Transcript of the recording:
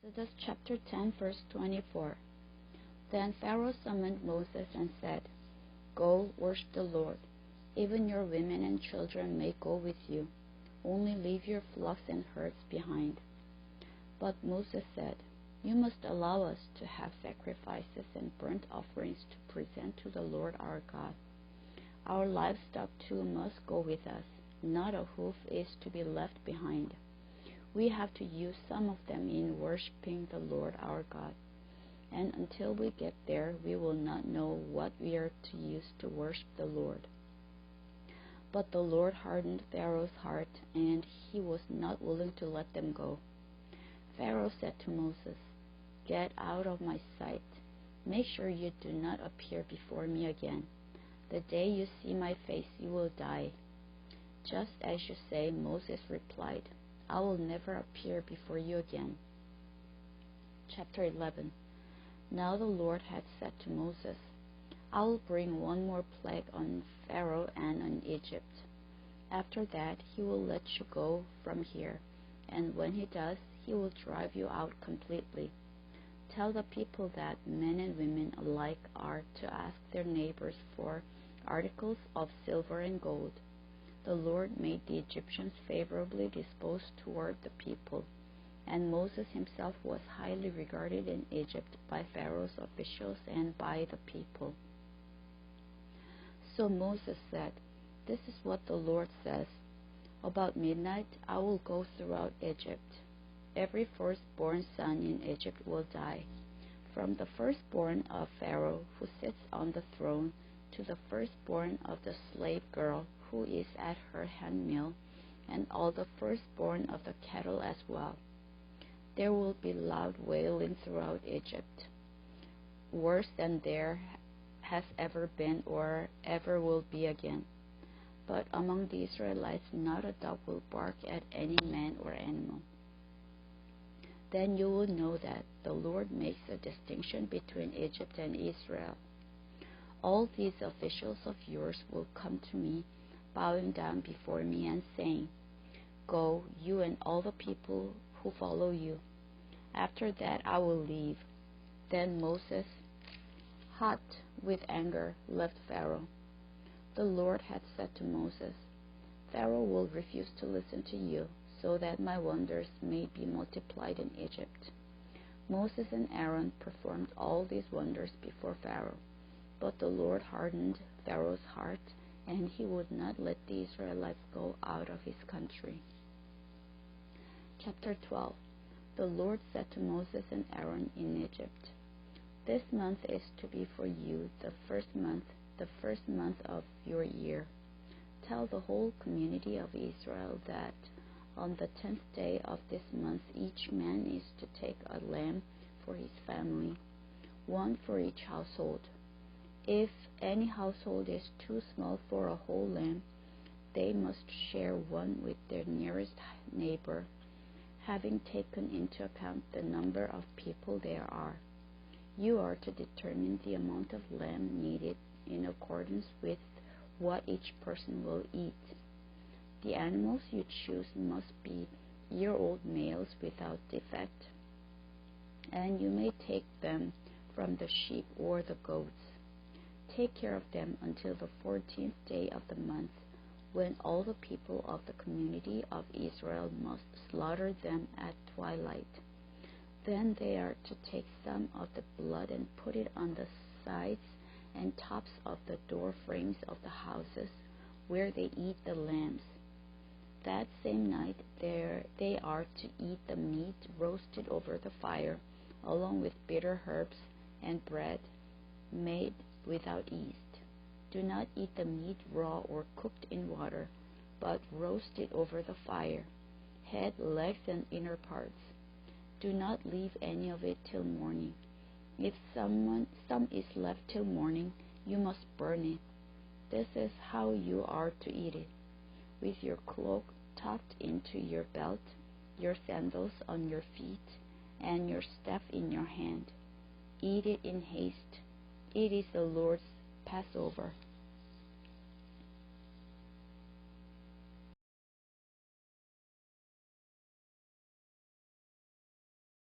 Exodus chapter 10, verse 24. Then Pharaoh summoned Moses and said, "Go, worship the Lord. Even your women and children may go with you. Only leave your flocks and herds behind." But Moses said, "You must allow us to have sacrifices and burnt offerings to present to the Lord our God. Our livestock too must go with us. Not a hoof is to be left behind. We have to use some of them in worshiping the Lord our God. And until we get there, we will not know what we are to use to worship the Lord." But the Lord hardened Pharaoh's heart, and he was not willing to let them go. Pharaoh said to Moses, "Get out of my sight. Make sure you do not appear before me again. The day you see my face, you will die." "Just as you say," Moses replied. "I will never appear before you again." Chapter 11. Now the Lord had said to Moses, "I will bring one more plague on Pharaoh and on Egypt. After that, he will let you go from here, and when he does, he will drive you out completely. Tell the people that men and women alike are to ask their neighbors for articles of silver and gold." The Lord made the Egyptians favorably disposed toward the people, and Moses himself was highly regarded in Egypt by Pharaoh's officials and by the people. So Moses said, "This is what the Lord says. About midnight I will go throughout Egypt. Every firstborn son in Egypt will die, from the firstborn of Pharaoh who sits on the throne to the firstborn of the slave girl who is at her handmill, and all the firstborn of the cattle as well. There will be loud wailing throughout Egypt, worse than there has ever been or ever will be again. But among the Israelites not a dog will bark at any man or animal. Then you will know that the Lord makes a distinction between Egypt and Israel. All these officials of yours will come to me, bowing down before me and saying, 'Go, you and all the people who follow you.' After that I will leave." Then Moses, hot with anger, left Pharaoh. The Lord had said to Moses, "Pharaoh will refuse to listen to you, so that my wonders may be multiplied in Egypt." Moses and Aaron performed all these wonders before Pharaoh, but the Lord hardened Pharaoh's heart, and he would not let the Israelites go out of his country. Chapter 12. The Lord said to Moses and Aaron in Egypt, "This month is to be for you the first month of your year. Tell the whole community of Israel that on the 10th day of this month each man is to take a lamb for his family, one for each household. If any household is too small for a whole lamb, they must share one with their nearest neighbor, having taken into account the number of people there are. You are to determine the amount of lamb needed in accordance with what each person will eat. The animals you choose must be year-old males without defect, and you may take them from the sheep or the goats. Take care of them until the 14th day of the month, when all the people of the community of Israel must slaughter them at twilight. Then they are to take some of the blood and put it on the sides and tops of the door frames of the houses where they eat the lambs. That same night they are to eat the meat roasted over the fire, along with bitter herbs and bread made without yeast. Do not eat the meat raw or cooked in water, but roast it over the fire, head, legs, and inner parts. Do not leave any of it till morning. If some is left till morning, you must burn it. This is how you are to eat it: with your cloak tucked into your belt, your sandals on your feet, and your staff in your hand. Eat it in haste. It is the Lord's Passover.